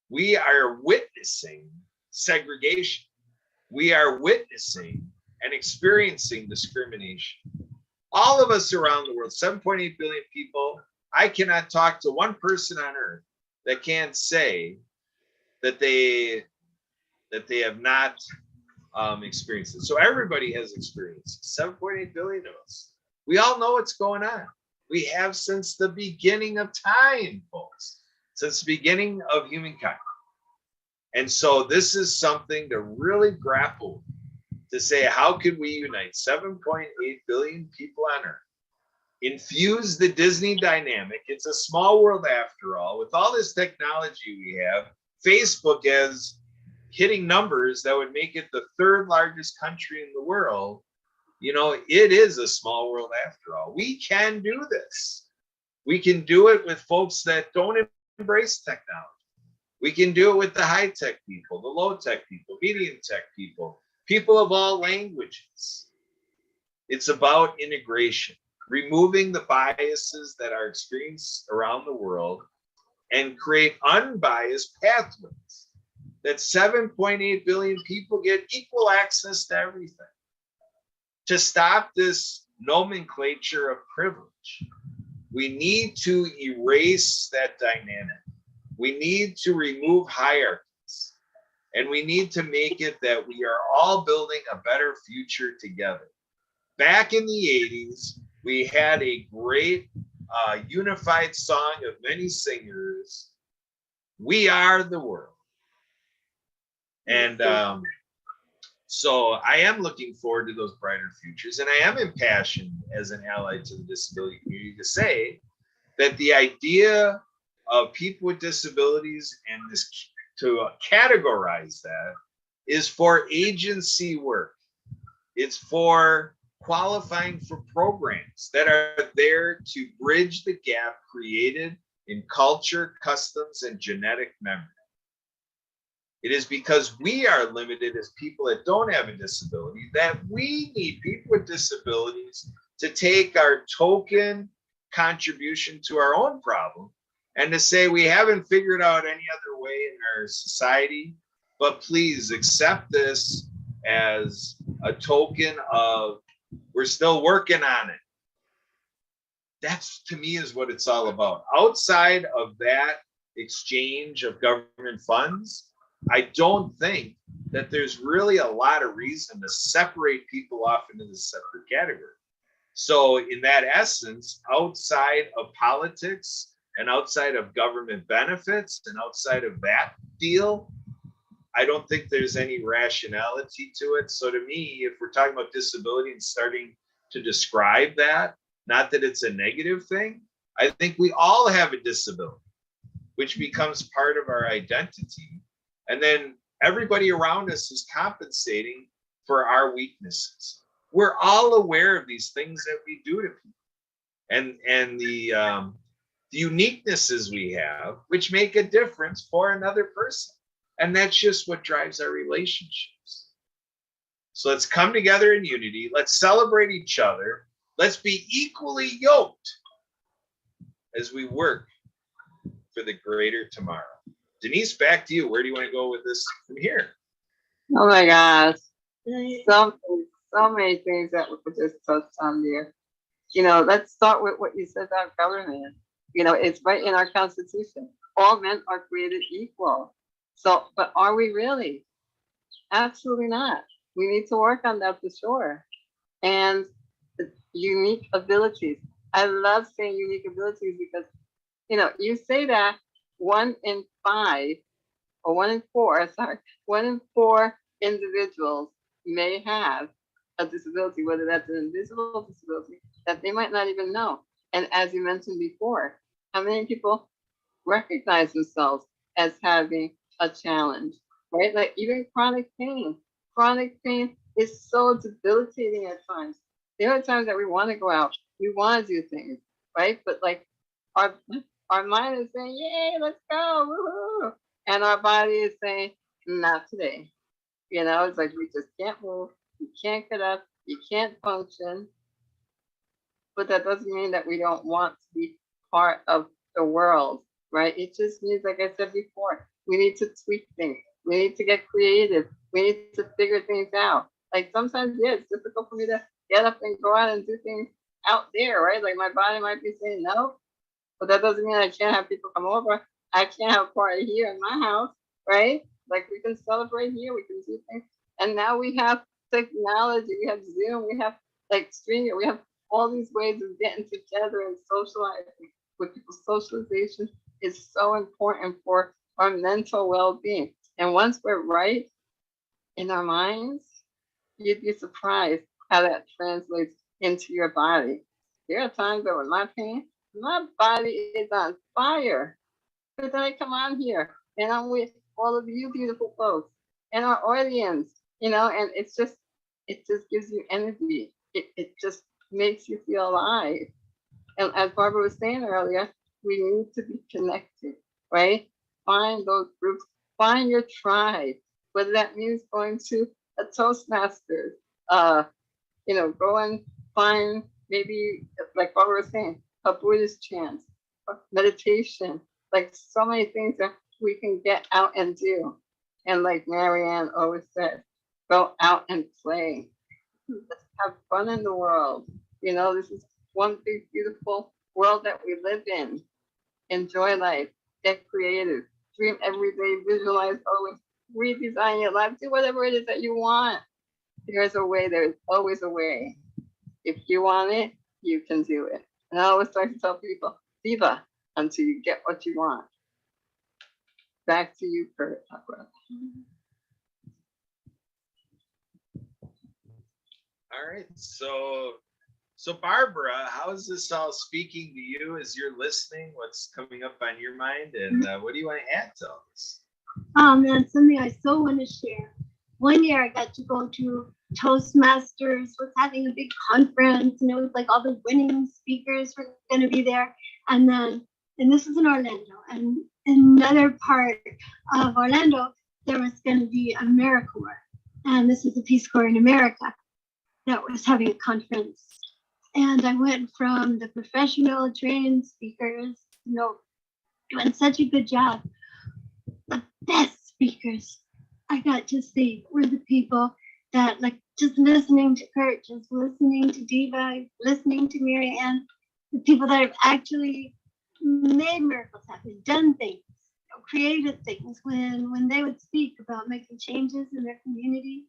We are witnessing segregation. We are witnessing and experiencing discrimination. All of us around the world, 7.8 billion people, I cannot talk to one person on earth that can't say that they have not experienced it. So everybody has experienced 7.8 billion of us. We all know what's going on. We have since the beginning of time, folks, since the beginning of humankind. And so this is something to really grapple with, to say, how can we unite 7.8 billion people on earth? Infuse the Disney dynamic. It's a small world after all. With all this technology we have, Facebook is hitting numbers that would make it the third largest country in the world. It is a small world after all. We can do this. We can do it with folks that don't embrace technology. We can do it with the high-tech people, the low-tech people, medium-tech people, people of all languages. It's about integration, removing the biases that are experienced around the world and create unbiased pathways that 7.8 billion people get equal access to everything. To stop this nomenclature of privilege, we need to erase that dynamic. We need to remove hierarchies, and we need to make it that we are all building a better future together. Back in the 80s, we had a great unified song of many singers, "We Are the World." And so I am looking forward to those brighter futures, and I am impassioned as an ally to the disability community to say that the idea of people with disabilities and this to categorize that is for agency work. It's for qualifying for programs that are there to bridge the gap created in culture, customs, and genetic memory. It is because we are limited as people that don't have a disability that we need people with disabilities to take our token contribution to our own problem and to say we haven't figured out any other way in our society, but please accept this as a token of we're still working on it. That's, to me, is what it's all about. Outside of that exchange of government funds, I don't think that there's really a lot of reason to separate people off into this separate category. So in that essence, outside of politics and outside of government benefits and outside of that deal, I don't think there's any rationality to it. So to me, if we're talking about disability and starting to describe that, not that it's a negative thing, I think we all have a disability, which becomes part of our identity. And then everybody around us is compensating for our weaknesses. We're all aware of these things that we do to people, and the uniquenesses we have, which make a difference for another person. And that's just what drives our relationships. So let's come together in unity. Let's celebrate each other. Let's be equally yoked as we work for the greater tomorrow. Denise, back to you. Where do you want to go with this from here? Oh my gosh. So many things that we could just touch on there. Let's start with what you said about government. It's right in our Constitution. All men are created equal. So, but are we really? Absolutely not. We need to work on that for sure. And the unique abilities. I love saying unique abilities because, you say that 1 in 5 or 1 in 4, 1 in 4 individuals may have a disability, whether that's an invisible disability that they might not even know. And as you mentioned before, how many people recognize themselves as having a challenge, right? Like even chronic pain. Chronic pain is so debilitating at times. There are times that we want to go out, we want to do things, right? But like our mind is saying, "Yay, let's go, woohoo!" And our body is saying, "Not today." It's like we just can't move, you can't get up, you can't function. But that doesn't mean that we don't want to be part of the world, right? It just means, like I said before, we need to tweak things. We need to get creative. We need to figure things out. Like sometimes, yeah, it's difficult for me to get up and go out and do things out there, right? Like my body might be saying no, but that doesn't mean I can't have people come over. I can't have a party here in my house, right? Like we can celebrate here, we can do things. And now we have technology, we have Zoom, we have like streaming, we have all these ways of getting together and socializing with people. Socialization is so important for our mental well-being. And once we're right in our minds, you'd be surprised how that translates into your body. There are times that with my body is on fire. But then I come on here and I'm with all of you beautiful folks and our audience, and it just gives you energy. It just makes you feel alive. And as Barbara was saying earlier, we need to be connected, right? Find those groups, find your tribe, whether that means going to a Toastmasters, go and find maybe, like Barbara was saying, a Buddhist chant, meditation, like so many things that we can get out and do. And like Marianne always said, go out and play. Let's have fun in the world. This is one big, beautiful world that we live in. Enjoy life, get creative, dream every day, visualize always, redesign your life, do whatever it is that you want. There's a way, there's always a way. If you want it, you can do it. And I always like to tell people, diva until you get what you want. Back to you, Kurt. All right. So Barbara, how is this all speaking to you as you're listening? What's coming up on your mind? And what do you want to add to all this? Man, something I so want to share. One year I got to go to Toastmasters, was having a big conference, and it was like all the winning speakers were going to be there. And this was in Orlando. And in another part of Orlando, there was going to be AmeriCorps. And this is the Peace Corps in America that was having a conference. And I went from the professional trained speakers, doing such a good job. The best speakers I got to see were the people that, like, just listening to Kurt, just listening to Diva, listening to Marianne, the people that have actually made miracles happen, done things, created things. When they would speak about making changes in their community,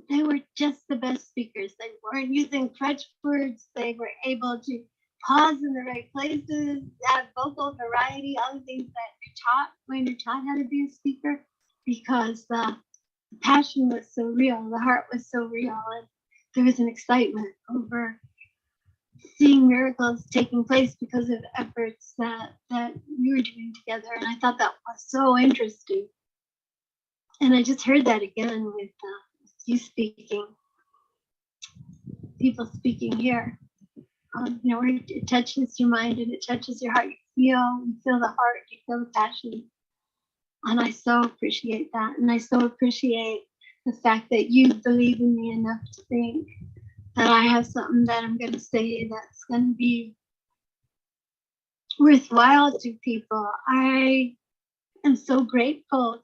they were just the best speakers. They weren't using crutch words. They were able to pause in the right places, have vocal variety, all the things that you're taught when you're taught how to be a speaker, because the passion was so real, the heart was so real, and there was an excitement over seeing miracles taking place because of efforts that we were doing together. And I thought that was so interesting. And I just heard that again with you speaking, people speaking here. You know, where it touches your mind and it touches your heart. You feel the heart, you feel the passion. And I so appreciate that. And I so appreciate the fact that you believe in me enough to think that I have something that I'm going to say that's going to be worthwhile to people. I am so grateful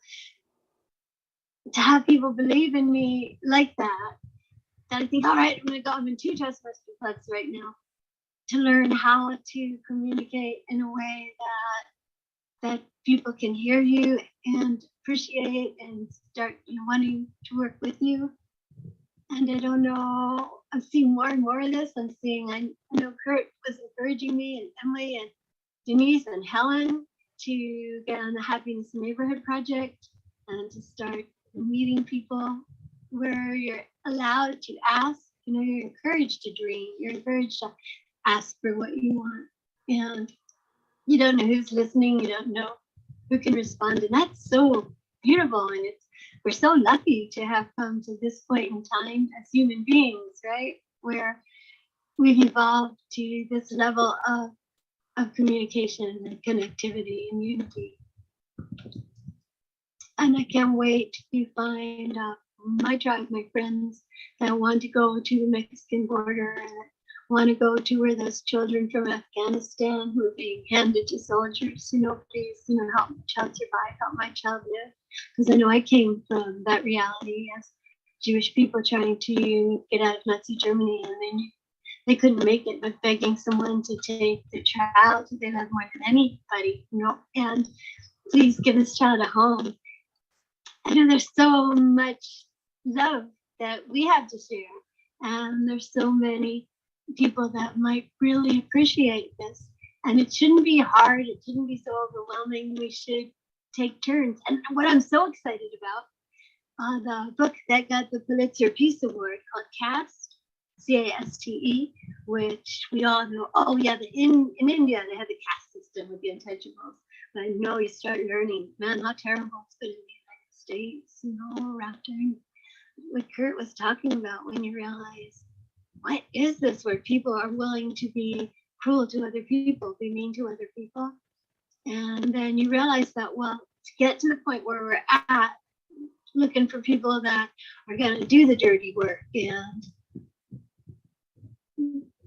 to have people believe in me like that. That I think, all right, I'm going to go. I'm in 2 Toastmaster clubs right now to learn how to communicate in a way that people can hear you and appreciate and start wanting to work with you. And I don't know, I'm seeing more and more of this. I know Kurt was encouraging me and Emily and Denise and Helen to get on the Happiness Neighborhood Project and to start meeting people where you're allowed to ask. You're encouraged to dream. You're encouraged to ask for what you want. And you don't know who's listening. You don't know who can respond. And that's so beautiful. And we're so lucky to have come to this point in time as human beings, right? Where we've evolved to this level of communication and connectivity and unity. And I can't wait to find my tribe, my friends that want to go to the Mexican border and want to go to where those children from Afghanistan who are being handed to soldiers, please, help my child survive, help my child live. Because I know I came from that reality as Jewish people trying to get out of Nazi Germany, and they couldn't make it, but begging someone to take their child. They love more than anybody, and please give this child a home. I know there's so much love that we have to share, and there's so many people that might really appreciate this. And it shouldn't be hard. It shouldn't be so overwhelming. We should take turns. And what I'm so excited about, the book that got the Pulitzer Peace Award called Caste, C-A-S-T-E, which we all know. Oh yeah, in India they had the caste system with the Untouchables. But I know you start learning, man, how terrible it's been in the United States, around during what Kurt was talking about, when you realize, what is this where people are willing to be cruel to other people, be mean to other people? And then you realize that, well, to get to the point where we're at, looking for people that are going to do the dirty work, and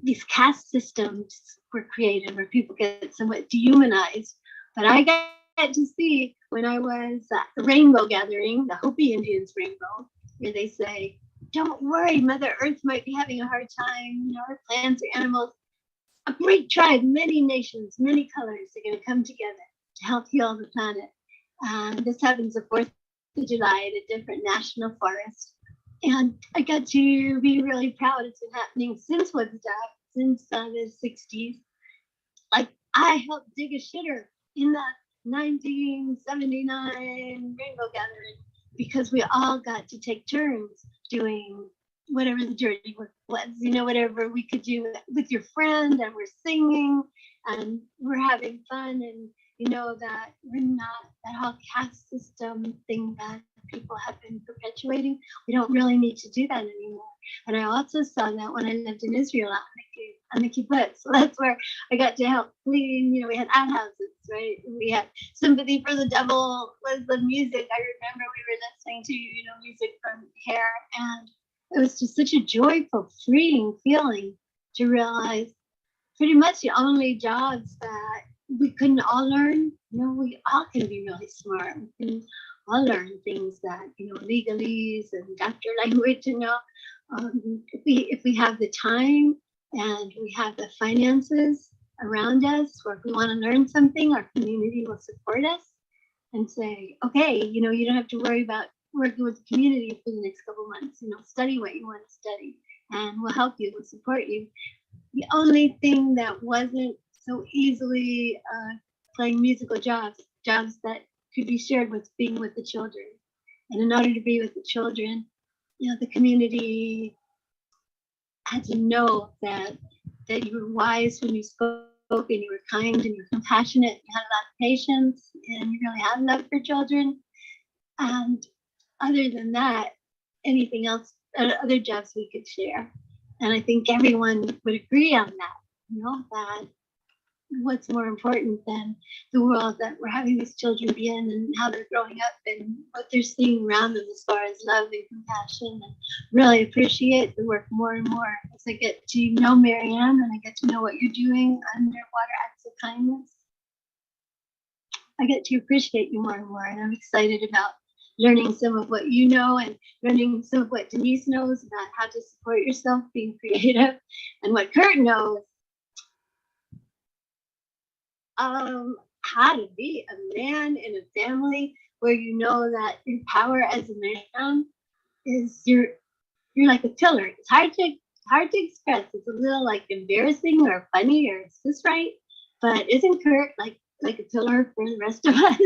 these caste systems were created where people get somewhat dehumanized. But I got to see when I was at the Rainbow Gathering, the Hopi Indians Rainbow, where they say, don't worry, Mother Earth might be having a hard time, our plants or animals. A great tribe, many nations, many colors are going to come together to help heal the planet. This happens the 4th of July at a different national forest. And I got to be really proud. It's been happening since Woodstock, since the 60s. Like, I helped dig a shitter in the 1979 Rainbow Gathering because we all got to take turns doing whatever the dirty work was, whatever we could do with your friend, and we're singing and we're having fun, and that we're not that whole caste system thing that people have been perpetuating. We don't really need to do that anymore. And I also saw that when I lived in Israel on the kibbutz. So that's where I got to help clean. We had outhouses, right? We had Sympathy for the Devil was the music. I remember we were listening to, music from Hair, and it was just such a joyful, freeing feeling to realize pretty much the only jobs that we couldn't all learn, we all can be really smart. We can all learn things that, legalese and doctor language, if we have the time and we have the finances around us, or if we want to learn something, our community will support us and say, okay, you don't have to worry about working with the community for the next couple months, study what you want to study, and we'll help you, we'll support you. The only thing that wasn't so easily playing musical jobs that could be shared with being with the children. And in order to be with the children, the community had to know that you were wise when you spoke, and you were kind, and you were compassionate, you had a lot of patience, and you really had love for children. And other than that, anything else, other jobs we could share. And I think everyone would agree on that, that what's more important than the world that we're having these children be in and how they're growing up and what they're seeing around them as far as love and compassion, and really appreciate the work more and more as I get to know Marianne and I get to know what you're doing underwater acts of kindness. I get to appreciate you more and more, and I'm excited about learning some of what you know and learning some of what Denise knows about how to support yourself being creative, and what Kurt knows, how to be a man in a family where you know that your power as a man is you're like a tiller. It's hard to express. It's a little like embarrassing or funny, or is this right? But isn't Kurt like a pillar for the rest of us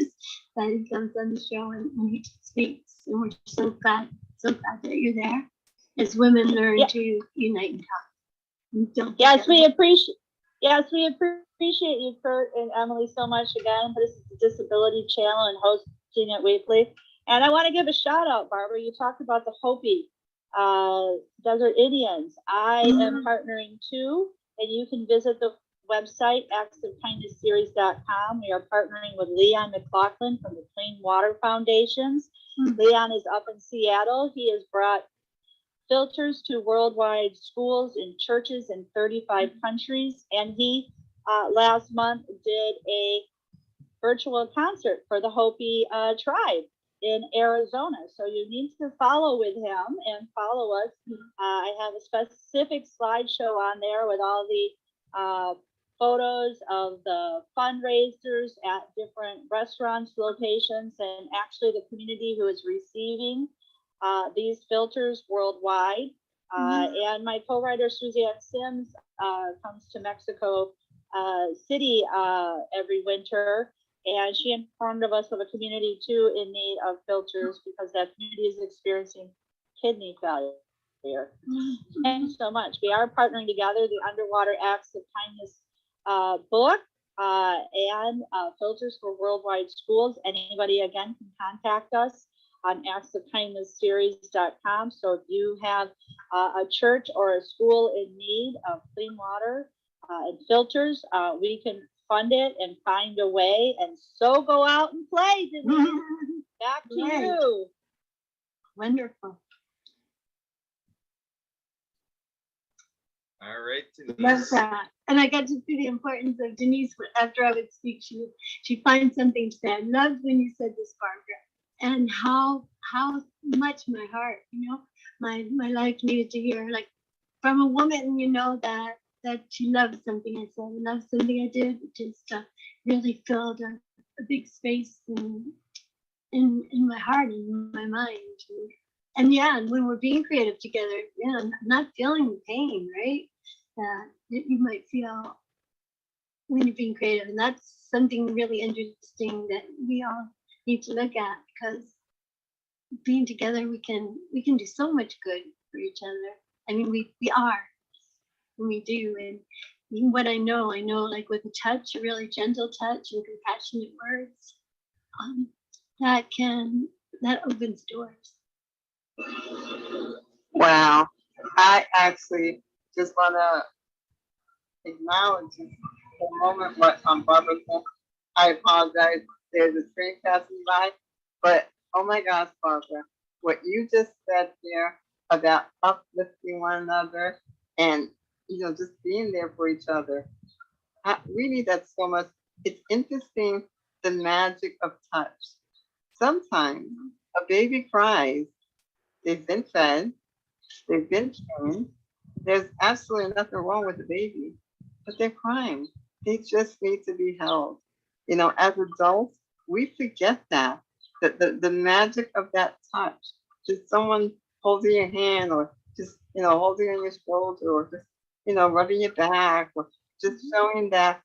that he comes on the show and he speaks, and we're so glad that you're there as women learn to unite and talk. And don't Yes, forget we appreciate you, Kurt and Emily, so much again. This is the Disability Channel and hosting it weekly. And I want to give a shout out, Barbara. You talked about the Hopi Desert Indians. I am partnering too, and you can visit the website, actsofkindnessseries.com. We are partnering with Leon McLaughlin from the Clean Water Foundations. Leon is up in Seattle. He has brought filters to worldwide schools and churches in 35 countries. And he last month did a virtual concert for the Hopi tribe in Arizona. So you need to follow with him and follow us. I have a specific slideshow on there with all the photos of the fundraisers at different restaurants, locations, and actually the community who is receiving these filters worldwide. And my co-writer Suzanne Sims comes to Mexico City every winter, and she informed of us of a community too in need of filters because that community is experiencing kidney failure. Thank you so much. We are partnering together, the Underwater Acts of Kindness book and filters for worldwide schools. Anybody again can contact us on actsofkindnessseries.com. So if you have a church or a school in need of clean water and filters, we can fund it and find a way, and so go out and play, Denise. Back to you. Wonderful. All right, Love Denise. that. And I got to see the importance of Denise. After I would speak, she'd find something to say. I loved when you said this, Barbara, and how much my heart, my life needed to hear, like from a woman, that she loved something I said, loved something I did, just really filled a big space in my heart and in my mind. And yeah, and when we're being creative together, I'm not feeling the pain, right? That you might feel when you're being creative. And that's something really interesting that we all need to look at, because being together, we can do so much good for each other. I mean, we are, and we do. And what I know, like with a touch, a really gentle touch and compassionate words, that opens doors. Wow. I actually just want to acknowledge the moment what Barbara said. I apologize. There's a train passing by, but oh my gosh, Barbara, what you just said there about uplifting one another and just being there for each other. Really, that's so much. It's interesting, the magic of touch. Sometimes a baby cries. They've been fed. They've been trained. There's absolutely nothing wrong with the baby, but they're crying. They just need to be held. As adults, we forget that. The magic of that touch. Just someone holding your hand, or just, holding on your shoulder, or just, rubbing your back, or just showing that,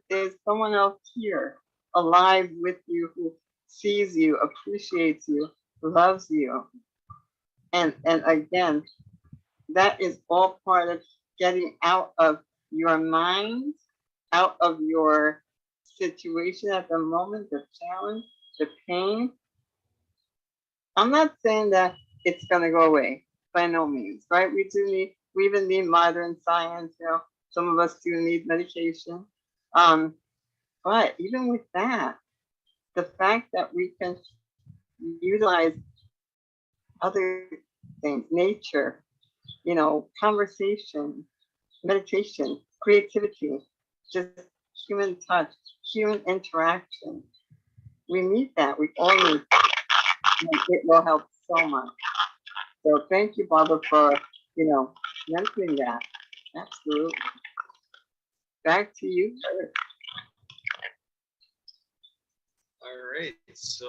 there's someone else here alive with you who sees you, appreciates you, loves you. And again, that is all part of getting out of your mind, out of your situation at the moment, the challenge, the pain, I'm not saying that it's going to go away by no means, right? We even need modern science, some of us do need medication. But even with that, the fact that we can utilize other things, nature, conversation, meditation, creativity, just human touch, human interaction. We need that. We all need that. It will help so much. So thank you, Barbara, for, mentioning that. Absolutely. Back to you, Kurt. All right, so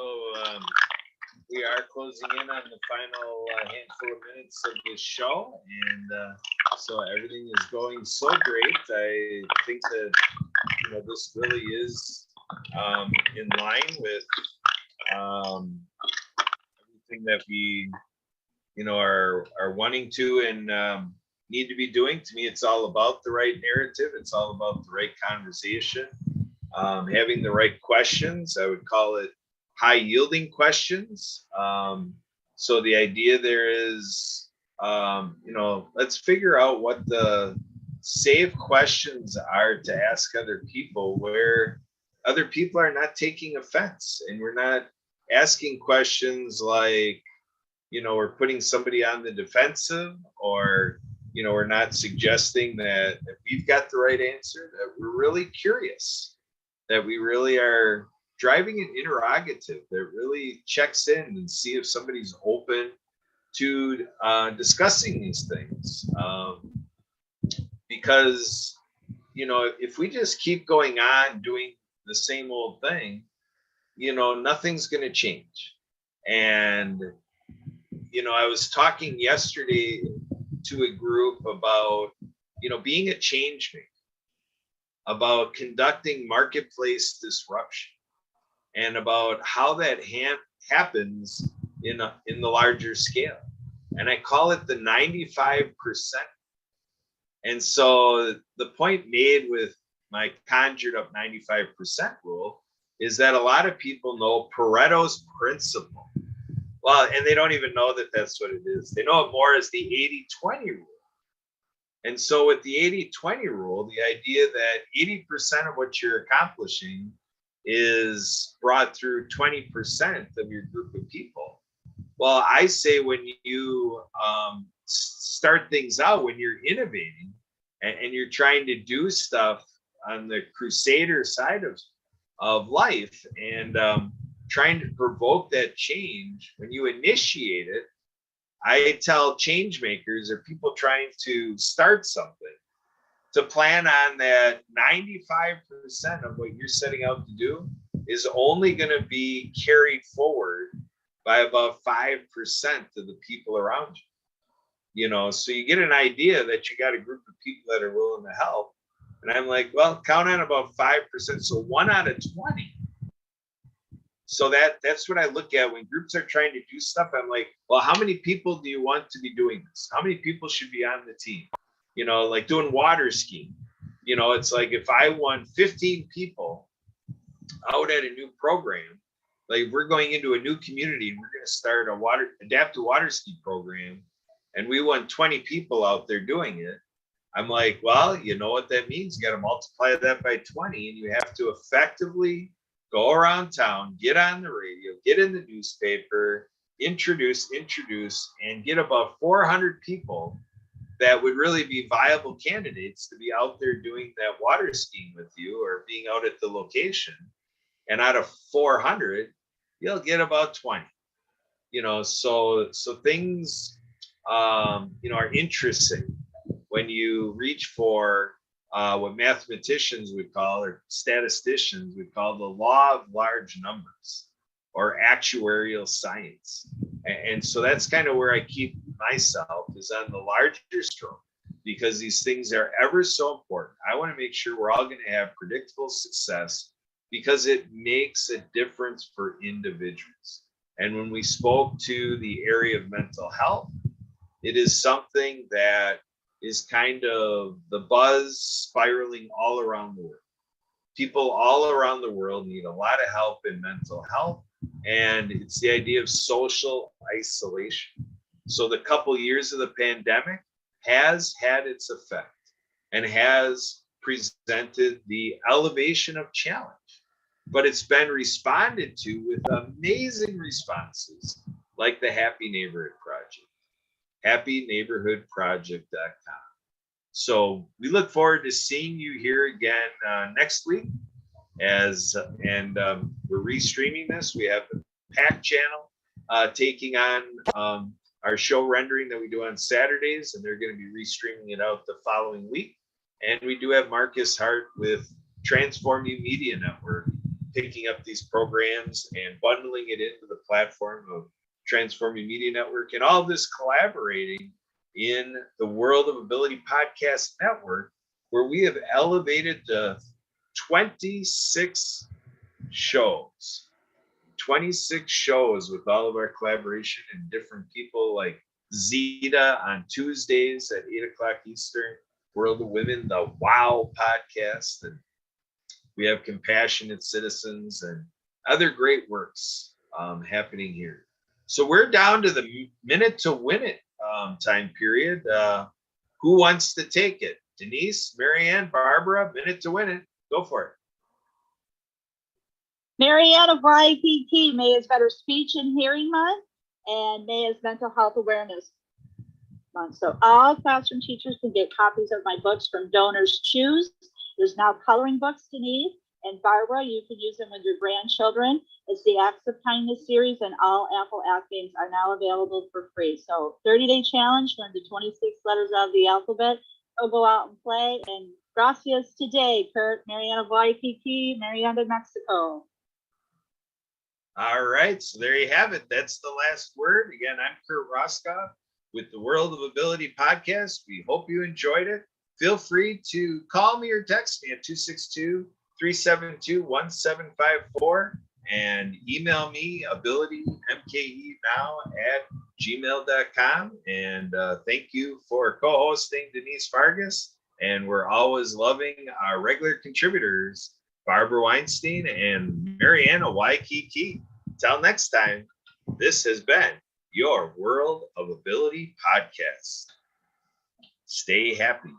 we are closing in on the final handful of minutes of this show, and so everything is going so great. I think that this really is in line with everything that we are wanting to and need to be doing. To me, it's all about the right narrative. It's all about the right conversation. Having the right questions. I would call it high yielding questions. So the idea there is, let's figure out what the safe questions are to ask other people where other people are not taking offense, and we're not asking questions like, we're putting somebody on the defensive, or, we're not suggesting that if we've got the right answer, that we're really curious, that we really are driving an interrogative that really checks in and see if somebody's open to discussing these things. Because, if we just keep going on doing the same old thing, nothing's going to change. And, I was talking yesterday to a group about, being a change maker, about conducting marketplace disruption, and about how that happens in the larger scale. And I call it the 95%. And so the point made with my conjured up 95% rule is that a lot of people know Pareto's principle. Well, and they don't even know that that's what it is. They know it more as the 80-20 rule. And so with the 80-20 rule, the idea that 80% of what you're accomplishing is brought through 20% of your group of people. Well, I say when you start things out, when you're innovating and you're trying to do stuff on the crusader side of life, and trying to provoke that change, when you initiate it, I tell change makers or people trying to start something to plan on that 95% of what you're setting out to do is only going to be carried forward by about 5% of the people around you. So you get an idea that you got a group of people that are willing to help. And I'm like, well, count on about 5%. So 1 out of 20. So that's what I look at when groups are trying to do stuff. I'm like, well, how many people do you want to be doing this? How many people should be on the team? Like doing water skiing. It's like if I want 15 people out at a new program, like we're going into a new community and we're going to start a adaptive water ski program, and we want 20 people out there doing it. I'm like, well, you know what that means? You got to multiply that by 20, and you have to effectively go around town, get on the radio, get in the newspaper, introduce, and get about 400 people that would really be viable candidates to be out there doing that water skiing with you or being out at the location. And out of 400, you'll get about 20. So things, are interesting when you reach for what mathematicians would call, or statisticians would call, the law of large numbers or actuarial science. And so that's kind of where I keep myself, is on the larger stroke, because these things are ever so important. I want to make sure we're all going to have predictable success, because it makes a difference for individuals. And when we spoke to the area of mental health, it is something that is kind of the buzz spiraling all around the world. People all around the world need a lot of help in mental health. and it's the idea of social isolation. So the couple years of the pandemic has had its effect and has presented the elevation of challenge, but it's been responded to with amazing responses like the Happy Neighborhood Project, happyneighborhoodproject.com. So we look forward to seeing you here again next week. We're restreaming this. We have the PAC channel taking on our show rendering that we do on Saturdays, and they're going to be restreaming it out the following week. And we do have Marcus Hart with Transform You Media Network picking up these programs and bundling it into the platform of Transform You Media Network, and all of this collaborating in the World of Ability Podcast Network, where we have elevated the 26 shows. 26 shows with all of our collaboration and different people like Zeta on Tuesdays at 8 o'clock Eastern, World of Women, the WOW podcast, and we have Compassionate Citizens and other great works happening here. So we're down to the minute to win it time period. Who wants to take it? Denise, Marianne, Barbara, minute to win it. Go for it. Marianne of YPT, May is Better Speech and Hearing Month, and May is Mental Health Awareness Month. So all classroom teachers can get copies of my books from Donors Choose. There's now coloring books, Denise, and Barbara, you can use them with your grandchildren. It's the Acts of Kindness series, and all Apple app games are now available for free. So 30-day challenge, learn the 26 letters of the alphabet. So go out and play. And gracias today, Kurt, Marianne of YPT, Marianne of Mexico. All right, so there you have it. That's the last word. Again, I'm Kurt Roskoff with the World of Ability podcast. We hope you enjoyed it. Feel free to call me or text me at 262-372-1754 and email me abilitymkenow@gmail.com. And thank you for co-hosting Denise Vargas. And we're always loving our regular contributors, Barbara Weinstein and Marianne Waikiki. Till next time, this has been your World of Ability podcast. Stay happy.